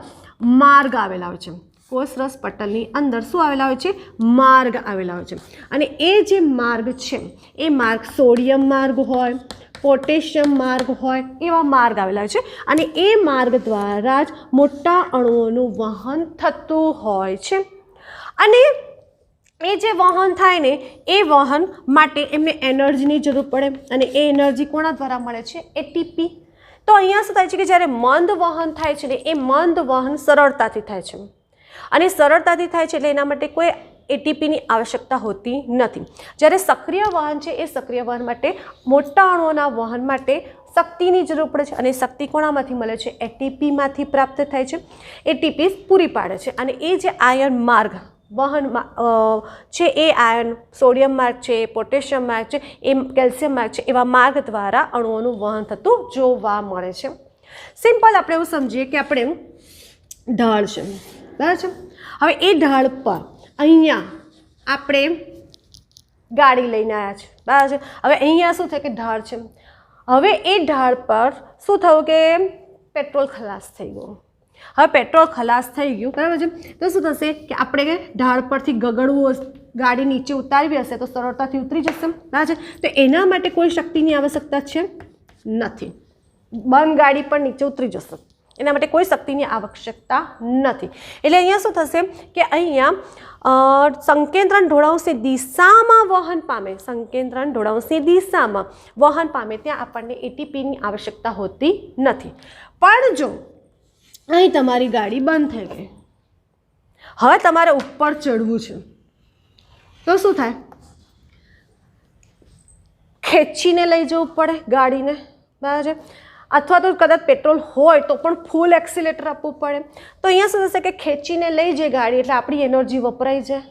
માર્ગ આવેલા હોય છે। કોષરસ પટલની અંદર શું આવેલા હોય છે? માર્ગ આવેલા હોય છે અને એ જે માર્ગ છે એ માર્ગ સોડિયમ માર્ગ હોય, પોટેશિયમ માર્ગ હોય એવા માર્ગ આવેલા છે અને એ માર્ગ દ્વારા જ મોટા અણુઓનું વહન થતું હોય છે અને એ જે વહન થાય ને એ વહન માટે એમને એનર્જીની જરૂર પડે અને એ એનર્જી કોના દ્વારા મળે છે? એટીપી। તો અહીંયા શું થાય છે કે જ્યારે મંદ વહન થાય છે ને એ મંદ વહન સરળતાથી થાય છે અને સરળતાથી થાય છે એટલે એના માટે કોઈ એટીપીની આવશ્યકતા હોતી નથી। જ્યારે સક્રિય વહન છે એ સક્રિય વહન માટે મોટા અણુઓના વહન માટે શક્તિની જરૂર પડે છે અને શક્તિ કોણામાંથી મળે છે? એટીપીમાંથી પ્રાપ્ત થાય છે। એટીપી પૂરી પાડે છે અને એ જે આયન માર્ગ વહન છે એ આયન સોડિયમ માર્ગ છે, પોટેશિયમ માર્ગ છે, એ કેલ્શિયમ માર્ગ છે એવા માર્ગ દ્વારા અણુઓનું વહન થતું જોવા મળે છે। સિમ્પલ આપણે એવું સમજીએ કે આપણે ઢાળ છે, બરાબર છે। હવે એ ઢાળ પર અહીંયા આપણે ગાડી લઈને આવ્યા છે, બરાબર છે। હવે અહીંયા શું થાય કે ઢાળ છે, હવે એ ઢાળ પર શું થયું કે પેટ્રોલ ખલાસ થઈ ગયું। હવે પેટ્રોલ ખલાસ થઈ ગયું, બરાબર છે, તો શું થશે કે આપણે ઢાળ પરથી ગગડવું ગાડી નીચે ઉતારવી હશે તો સરળતાથી ઉતરી જશે, બરાબર છે। તો એના માટે કોઈ શક્તિની આવશ્યકતા છે નથી, બંધ ગાડી પણ નીચે ઉતરી જશે, એના માટે કોઈ શક્તિની આવશ્યકતા નથી। એટલે અહીંયા શું થશે કે અહીંયા સંકેન્દ્રણ ઢોળાંશની દિશામાં વહન પામે, સંકેન્દ્રણ ઢોળાંશની દિશામાં વહન પામે ત્યાં આપણને એટીપીની આવશ્યકતા હોતી નથી। પણ જો અહીં તમારી ગાડી બંધ થઈ ગઈ, હવે તમારે ઉપર ચડવું છે તો શું થાય? ખેંચીને લઈ જવું પડે ગાડીને, બરાબર છે, અથવા તો કદાચ પેટ્રોલ હોય તો પણ ફૂલ એક્સિલેટર આપવું પડે। તો અહીંયા શું થશે કે ખેંચીને લઈ જાય ગાડી એટલે આપણી એનર્જી વપરાઈ જાય।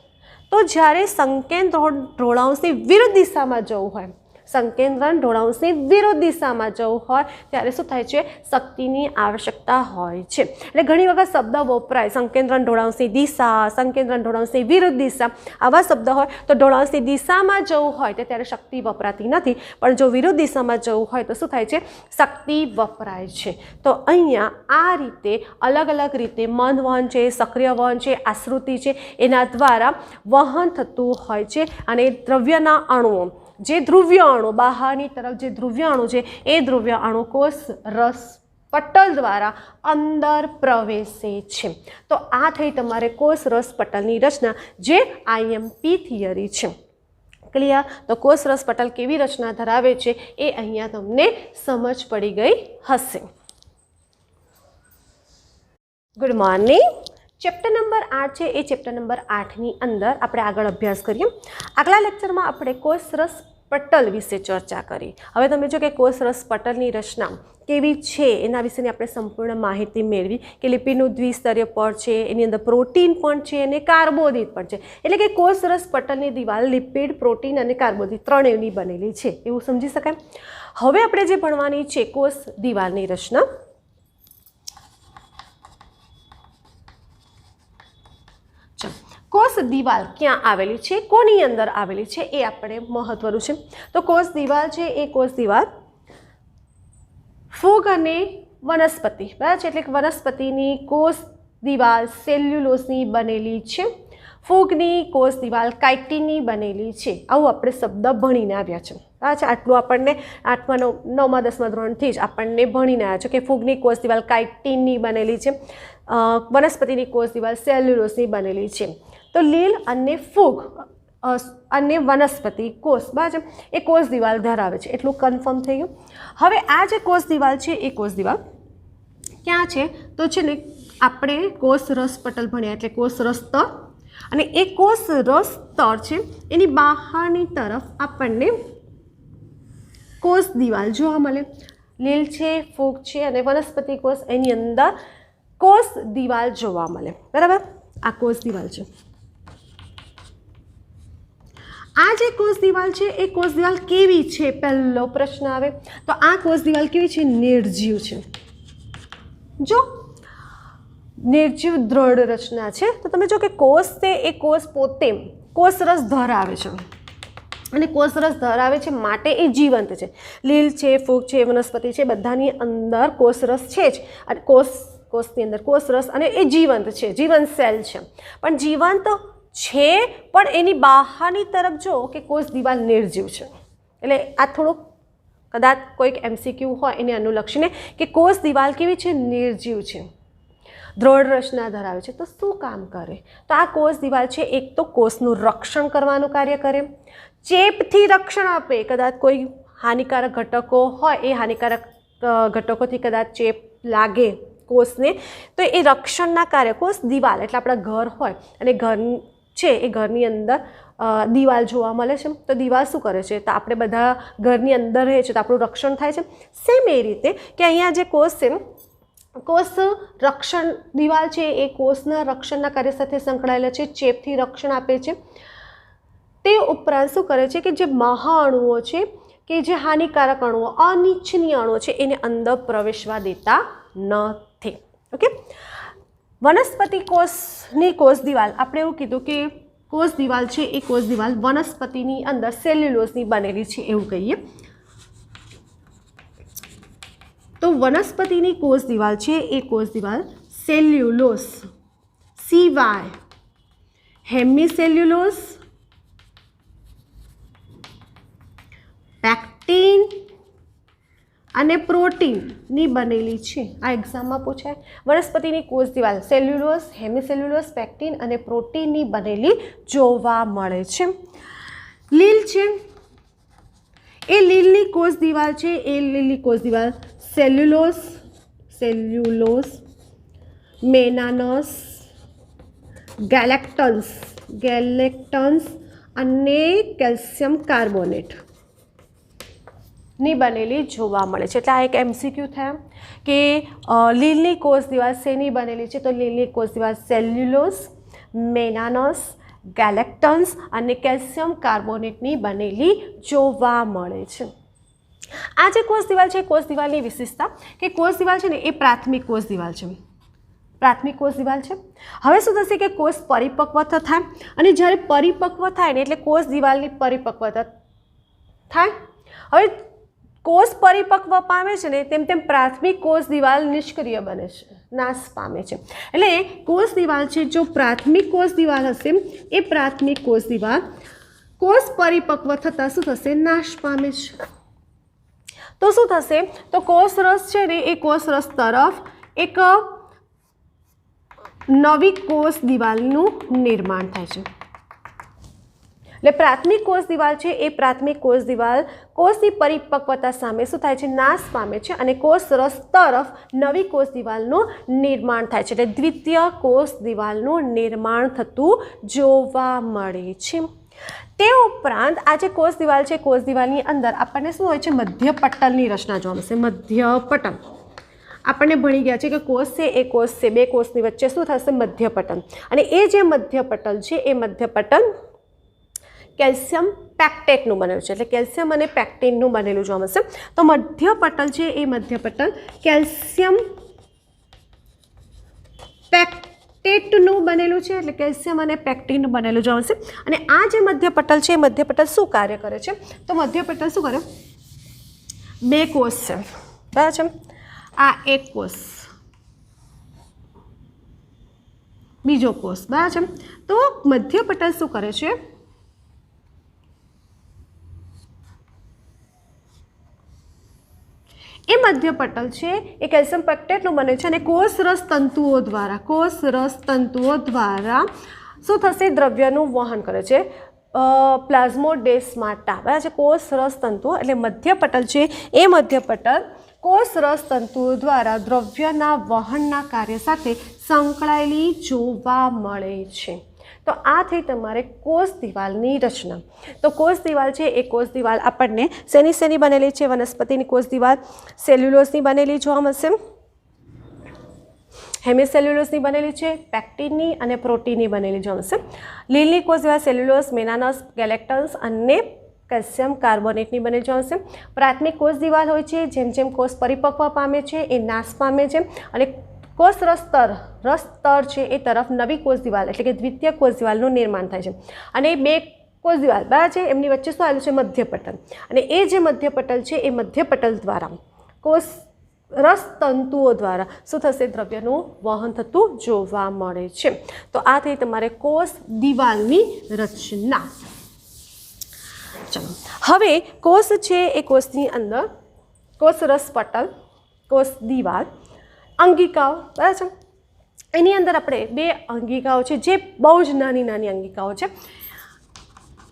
તો જ્યારે સંકેન્દ્રણ ઢોળાંશની વિરુદ્ધ દિશામાં જવું હોય, સંકેન્દ્રણ ઢોળાંશની વિરુદ્ધ દિશામાં જવું હોય ત્યારે શું થાય છે? શક્તિની આવશ્યકતા હોય છે। એટલે ઘણી વખત શબ્દ વપરાય સંકેન્દ્રણ ઢોળાંશની દિશા, સંકેન્દ્રણ ઢોળાંશની વિરુદ્ધ દિશા, આવા શબ્દ હોય તો ઢોળાંશની દિશામાં જવું હોય તો ત્યારે શક્તિ વપરાતી નથી, પણ જો વિરુદ્ધ દિશામાં જવું હોય તો શું થાય છે? શક્તિ વપરાય છે। તો અહીંયા આ રીતે અલગ અલગ રીતે મંદ વહન છે, સક્રિય વહન છે, આશ્રુતિ છે, એના દ્વારા વહન થતું હોય છે અને દ્રવ્યના અણુઓ જે ધ્રુવ્ય અણુ બહારની તરફ જે ધ્રુવ્ય અણુ છે એ ધ્રુવ્ય અણુ કોષ રસ પટલ દ્વારા અંદર પ્રવેશે છે। તો આ થઈ તમારે કોષ રસ પટલની રચના જે આઈએમપી થિયરી છે। ક્લિયર? તો કોષ રસ પટલ કેવી રચના ધરાવે છે એ અહીંયા તમને સમજ પડી ગઈ હશે। Good morning. ચેપ્ટર નંબર 8 છે એ ચેપ્ટર નંબર 8ની અંદર આપણે આગળ અભ્યાસ કરીએ। આગલા લેક્ચરમાં આપણે કોષરસ પટલ વિશે ચર્ચા કરી। હવે તમે જો કે કોષરસ પટલની રચના કેવી છે એના વિશેની આપણે સંપૂર્ણ માહિતી મેળવી કે લિપિડનું દ્વિસ્તરીય પડ છે, એની અંદર પ્રોટીન પણ છે અને કાર્બોદિત પણ છે। એટલે કે કોષરસ પટલની દિવાલ લિપિડ, પ્રોટીન અને કાર્બોદિત ત્રણેયની બનેલી છે એવું સમજી શકાય। હવે આપણે જે ભણવાની છે કોષ દિવાલની રચના। કોષ દિવાલ ક્યાં આવેલી છે, કોની અંદર આવેલી છે એ આપણે મહત્વનું છે। તો કોષ દિવાલ છે એ કોષ દિવાલ ફૂગ અને વનસ્પતિ, બરાબર છે, એટલે કે વનસ્પતિની કોષ દિવાલ સેલ્યુલોઝની બનેલી છે, ફૂગની કોષ દિવાલ કાઇટિનની બનેલી છે। આવું આપણે શબ્દ ભણીને આવ્યા છે, બરાબર છે। આટલું આપણને 8મા 9મા 10મા ધોરણથી જ આપણને ભણીને આવ્યા છે કે ફૂગની કોષ દિવાલ કાઇટિનની બનેલી છે, વનસ્પતિની કોષ દિવાલ સેલ્યુલોઝની બનેલી છે। તો લીલ અને ફૂગ અને વનસ્પતિ કોષ, બરાબર છે, એ કોષ દિવાલ ધરાવે છે, એટલું કન્ફર્મ થઈ ગયું। હવે આ જે કોષ દિવાલ છે એ કોષ દિવાલ ક્યાં છે? તો છે ને આપણે કોષ રસ પટલ ભણ્યા એટલે કોષ રસ સ્તર, અને એ કોષ રસ સ્તર છે એની બહારની તરફ આપણને કોષ દિવાલ જોવા મળે। લીલ છે, ફૂગ છે અને વનસ્પતિ કોષ, એની અંદર કોષ દિવાલ જોવા મળે, બરાબર। આ કોષ દિવાલ છે। આ જે કોષ દિવાલ છે એ કોષ દિવાલ કેવી છે પહેલો પ્રશ્ન આવે તો આ કોષ દિવાલ કેવી છે? નિર્જીવ છે। જો નિર્જીવ દ્રઢ રચના છે. તો તમે જો કે કોષ છે એ કોષ પોતે કોષરસ ધરાવે છે અને કોષરસ ધરાવે છે માટે એ જીવંત છે. લીલ છે, ફૂગ છે, વનસ્પતિ છે, બધાની અંદર કોષરસ છે જ અને કોષની અંદર કોષરસ અને એ જીવંત છે, જીવંત સેલ છે. પણ જીવંત છે પણ એની બહારની તરફ જો કે કોષ દિવાલ નિર્જીવ છે. એટલે આ થોડુંક કદાચ કોઈક MCQ હોય એને અનુલક્ષીને કે કોષ દિવાલ કેવી છે, નિર્જીવ છે, દ્રઢ રચના ધરાવે છે. તો શું કામ કરે? તો આ કોષ દિવાલ છે એક તો કોષનું રક્ષણ કરવાનું કાર્ય કરે, ચેપથી રક્ષણ આપે. કદાચ કોઈ હાનિકારક ઘટકો હોય એ હાનિકારક ઘટકોથી કદાચ ચેપ લાગે કોષને તો એ રક્ષણના કાર્ય કોષ દિવાલ એટલે આપણા ઘર હોય અને ઘર છે એ ઘરની અંદર દિવાલ જોવા મળે છે. તો દિવાલ શું કરે છે? તો આપણે બધા ઘરની અંદર રહે છે તો આપણું રક્ષણ થાય છે. સેમ એ રીતે કે અહીંયા જે કોષ છે, કોષ રક્ષણ દિવાલ છે એ કોષના રક્ષણના કાર્ય સાથે સંકળાયેલા છે, ચેપથી રક્ષણ આપે છે. તે ઉપરાંત શું કરે છે કે જે મહાઅણુઓ છે કે જે હાનિકારક અણુઓ, અનિચ્છનીય અણુઓ છે એને અંદર પ્રવેશવા દેતા નથી. ઓકે. વનસ્પતિ કોષની કોષ દિવાલ આપણે એવું કીધું કે કોષ દિવાલ છે એ કોષ દિવાલ વનસ્પતિની અંદર સેલ્યુલોઝની બનેલી છે એવું કહીએ. તો વનસ્પતિની કોષ દિવાલ છે એ કોષ દિવાલ સેલ્યુલોઝ સિવાય હેમિસેલ્યુલોઝ, પેક્ટિન અને પ્રોટીનની બનેલી છે. આ એક્ઝામમાં પૂછાય. વનસ્પતિની કોષ દિવાલ સેલ્યુલોઝ, હેમિસેલ્યુલોઝ, પેક્ટિન અને પ્રોટીનની બનેલી જોવા મળે છે. લીલ છે એ લીલની કોષ દિવાલ છે એ લીલની કોષ દિવાલ સેલ્યુલોઝ, મેનાનસ, ગેલેક્ટન્સ અને કેલ્શિયમ કાર્બોનેટ ની બનેલી જોવા મળે છે. એટલે આ એક MCQ થયા કે લીલની કોષ દિવાલ શેની બનેલી છે? તો લીલની કોષ દિવાલ સેલ્યુલોઝ, મેનાનસ, ગેલેક્ટન્સ અને કેલ્શિયમ કાર્બોનેટની બનેલી જોવા મળે છે. આ જે કોષ દિવાલ છે કોષ દિવાલની વિશેષતા કે કોષ દિવાલ છે ને એ પ્રાથમિક કોષ દિવાલ છે. પ્રાથમિક કોષ દિવાલ છે. હવે શું થશે કે કોષ પરિપક્વ થાય અને જ્યારે પરિપક્વ થાય ને એટલે કોષ દિવાલની પરિપક્વતા થાય. હવે કોષ પરિપક્વ પામે છે ને તેમ તેમ પ્રાથમિક કોષ દિવાલ નિષ્ક્રિય બને છે, નાશ પામે છે. એટલે કોષ દિવાલ છે જો પ્રાથમિક કોષ દિવાલ હશે એ પ્રાથમિક કોષ દિવાલ કોષ પરિપક્વ થતાં શું થશે? નાશ પામે છે. તો શું થશે? તો કોષ રસ છે ને એ કોષ રસ તરફ એક નવી કોષ દિવાલનું નિર્માણ થાય છે. એટલે પ્રાથમિક કોષ દિવાલ છે એ પ્રાથમિક કોષ દિવાલ કોષની પરિપક્વતા સામે શું થાય છે? નાશ પામે છે અને કોષ રસ તરફ નવી કોષ દિવાલનું નિર્માણ થાય છે. એટલે દ્વિતીય કોષ દિવાલનું નિર્માણ થતું જોવા મળે છે. તે ઉપરાંત આ જે કોષ દિવાલ છે કોષ દિવાલની અંદર આપણને શું હોય છે? મધ્યપટલની રચના જોવા મળશે. મધ્યપટલ આપણને ભણી ગયા છે કે કોષ છે એ કોષ છે બે કોષની વચ્ચે શું થશે? મધ્યપટલ. અને એ જે મધ્યપટલ છે એ મધ્યપટલ કેલ્શિયમ પેક્ટેટનું બનેલું છે. એટલે કેલ્શિયમ અને પેક્ટિનનું બનેલું જોવા મળશે. તો મધ્યપટલ છે એ મધ્યપટલ કેલ્શિયમ પેક્ટેટનું બનેલું છે. એટલે કેલ્શિયમ અને પેક્ટિનનું બનેલું જોવા મળશે. અને આ જે મધ્યપટલ છે એ મધ્યપટલ શું કાર્ય કરે છે? તો મધ્યપટલ શું કરે? બે કોષ છે બરાબર છે. આ એક કોષ, બીજો કોષ બરાબર છે. તો મધ્યપટલ શું કરે છે? એ મધ્યપટલ છે એ કેલ્શિયમ પેક્ટેટનું બને છે અને કોષ રસ તંતુઓ દ્વારા શું થશે? દ્રવ્યનું વહન કરે છે. પ્લાઝ્મોડેસ્માટા બરાબર છે. કોષ રસ તંતુઓ એટલે મધ્યપટલ છે એ મધ્યપટલ કોષ રસ તંતુઓ દ્વારા દ્રવ્યના વહનના કાર્ય સાથે સંકળાયેલી જોવા મળે છે. તો આ થઈ તમારે કોષ દિવાલની રચના. તો કોષ દિવાલ છે એ કોષ દિવાલ આપણને શેની બનેલી છે? વનસ્પતિની કોષ દિવાલ સેલ્યુલોઝની બનેલી જોવા મળશે, હેમિસેલ્યુલોઝની બનેલી છે, પેક્ટિનની અને પ્રોટીનની બનેલી જોવા મળશે. લીલની કોષ દિવાલ સેલ્યુલોઝ, મેનાનસ, ગેલેક્ટન્સ અને કેલ્શિયમ કાર્બોનેટની બનેલી જોવા મળશે. પ્રાથમિક કોષ દિવાલ હોય છે જેમ જેમ કોષ પરિપક્વ પામે છે એ નાશ પામે છે અને કોષ રસતર છે એ તરફ નવી કોષ દિવાલ એટલે કે દ્વિતીય કોષ દિવાલનું નિર્માણ થાય છે અને બે કોષ દિવાલ બરાબર છે એમની વચ્ચે શું આવેલું છે મધ્યપટલ અને એ જે મધ્યપટલ છે એ મધ્યપટલ દ્વારા કોષ રસતંતુઓ દ્વારા શું થશે દ્રવ્યનું વહન થતું જોવા મળે છે તો આ થઈ તમારે કોષ દિવાલની રચના ચલો હવે કોષ છે એ કોષની અંદર કોષ રસપટલ કોષ દિવાલ અંગિકાઓ બરાબર છે એની અંદર આપણે બે અંગિકાઓ છે જે બહુ જ નાની નાની અંગિકાઓ છે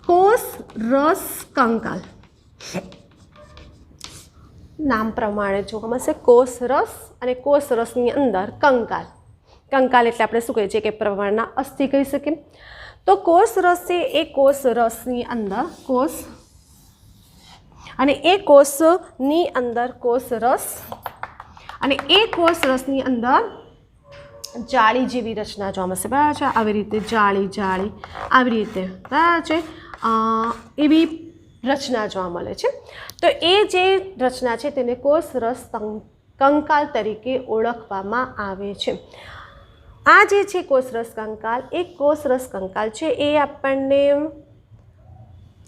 કોષ રસ કંકાલ નામ પ્રમાણે જોવા મળશે કોષ રસ અને કોષ રસની અંદર કંકાલ કંકાલ એટલે આપણે શું કહીએ છીએ કે પ્રમાણના અસ્થિ કહી શકીએ તો કોષ રસ છે એ કોષ રસની અંદર કોષ અને એ કોષની અંદર કોષ રસ અને એ કોષ રસની અંદર જાળી જેવી રચના જોવા મળશે બરાબર છે આવી રીતે જાળી આવી રીતે બરાબર છે એવી રચના જોવા મળે છે તો એ જે રચના છે તેને કોષ રસ કંકાલ તરીકે ઓળખવામાં આવે છે આ જે છે કોષ રસ કંકાલ એ કોષ રસ કંકાલ છે એ આપણને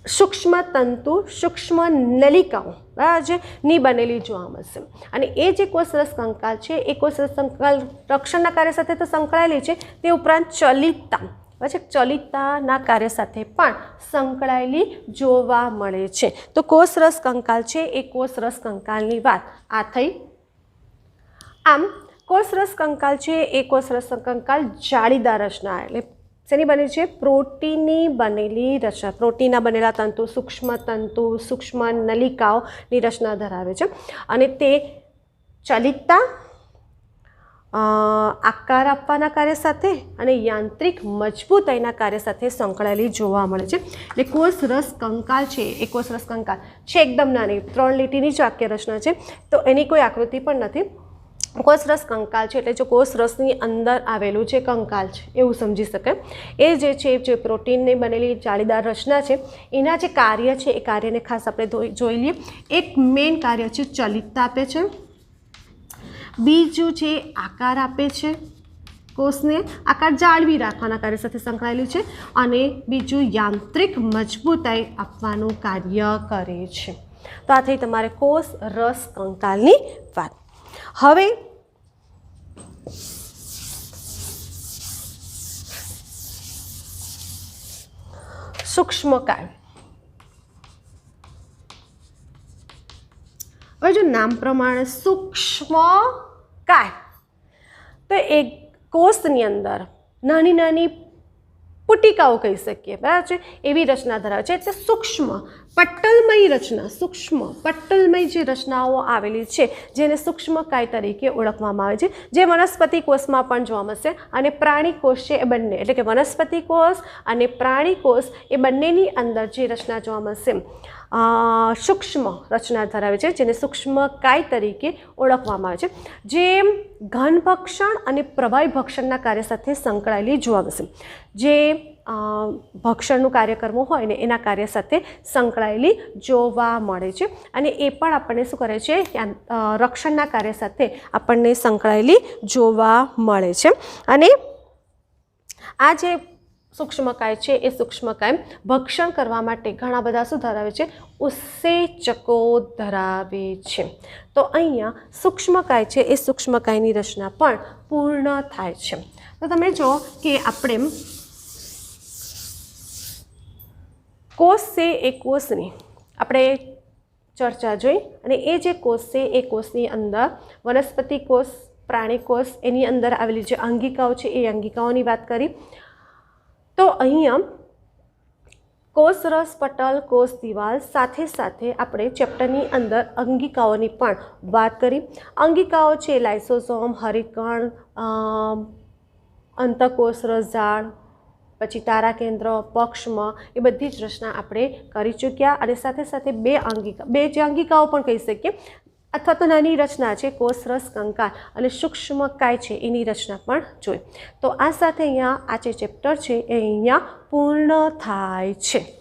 સૂક્ષ્મ તંતુ સૂક્ષ્મ નલિકાઓ બરાબર છે ની બનેલી જોવા મળશે અને એ જે કોષ રસ કંકાલ છે એ કોષ રસ કંકાલ રક્ષણના કાર્ય સાથે તો સંકળાયેલી છે તે ઉપરાંત ચલિતતાના કાર્ય સાથે પણ સંકળાયેલી જોવા મળે છે તો કોષ રસ કંકાલ છે એ કોષ રસ કંકાલની વાત આ થઈ આમ કોષ રસ કંકાલ છે એ કોષ રસ કંકાલ જાળીદાર રચના એટલે શેની બને છે પ્રોટીનની બનેલી રચના પ્રોટીનના બનેલા તંતુ સૂક્ષ્મ નલિકાઓની રચના ધરાવે છે અને તે ચલિતતા આકાર આપવાના કાર્ય સાથે અને યાંત્રિક મજબૂતાઈના કાર્ય સાથે સંકળાયેલી જોવા મળે છે એટલે કોષ રસ કંકાલ છે એ કોષ રસ કંકાલ છે એકદમ નાની 3 લીટીની જ વાક્ય રચના છે તો એની કોઈ આકૃતિ પણ નથી કોષ રસ કંકાલ છે એટલે જો કોષ રસની અંદર આવેલું છે કંકાલ છે એવું સમજી શકાય એ જે પ્રોટીનની બનેલી જાળીદાર રચના છે એના જે કાર્ય છે એ કાર્યને ખાસ આપણે જોઈ લઈએ એક મેઇન કાર્ય છે ચલિતતા આપે છે બીજું છે આકાર આપે છે કોષને આકાર જાળવી રાખવાના કાર્ય સાથે સંકળાયેલું છે અને બીજું યાંત્રિક મજબૂતાઈ આપવાનું કાર્ય કરે છે તો આ થઈ તમારે કોષ રસ કંકાલની વાત હવે સૂક્ષ્મકાય હવે જો નામ પ્રમાણે સૂક્ષ્મકાય તો એક કોષની અંદર નાની નાની પુટિકાઓ કહી શકીએ બરાબર છે એવી રચના ધરાવે છે એટલે સૂક્ષ્મ પટલમય જે રચનાઓ આવેલી છે જેને સૂક્ષ્મકાય તરીકે ઓળખવામાં આવે છે જે વનસ્પતિ કોષમાં પણ જોવા મળશે અને પ્રાણી કોષ છે એ બંને એટલે કે વનસ્પતિ કોષ અને પ્રાણી કોષ એ બંનેની અંદર જે રચના જોવા મળશે સૂક્ષ્મ રચના ધરાવે છે જેને સૂક્ષ્મકાય તરીકે ઓળખવામાં આવે છે જે ઘન ભક્ષણ અને પ્રવાહી ભક્ષણના કાર્ય સાથે સંકળાયેલી જોવા મળશે જે ભક્ષણનું કાર્ય કરવું હોય ને એના કાર્ય સાથે સંકળાયેલી જોવા મળે છે અને એ પણ આપણને શું કરે છે રક્ષણના કાર્ય સાથે આપણને સંકળાયેલી જોવા મળે છે અને આ જે સૂક્ષ્મકાય છે એ સૂક્ષ્મકાય ભક્ષણ કરવા માટે ઘણા બધા શું ધરાવે છે ઉત્સેચકો ધરાવે છે તો અહીંયા સૂક્ષ્મકાય છે એ સૂક્ષ્મકાયની રચના પણ પૂર્ણ થાય છે તો તમે જો કે આપણે કોષ છે એ કોષની આપણે ચર્ચા જોઈ અને એ જે કોષ છે એ કોષની અંદર વનસ્પતિ કોષ પ્રાણી કોષ એની અંદર આવેલી જે અંગિકાઓ છે એ અંગિકાઓની વાત કરી તો અહીંયા કોષ રસ પટલ કોષ દિવાલ સાથે સાથે આપણે ચેપ્ટરની અંદર અંગિકાઓની પણ વાત કરી અંગિકાઓ છે લાઇસોસોમ હરિકણ અંતઃકોષ રસજાળ પછી તારા કેન્દ્ર પક્ષમાં એ બધી જ રચના આપણે કરી ચૂક્યા અને સાથે સાથે બે જે અંગિકાઓ પણ કહી શકીએ અથવા તો નાની રચના છે કોષ રસ કંકાલ અને સૂક્ષ્મકાય છે એની રચના પણ જોઈ તો આ સાથે અહીંયા આ જે ચેપ્ટર છે એ અહીંયા પૂર્ણ થાય છે.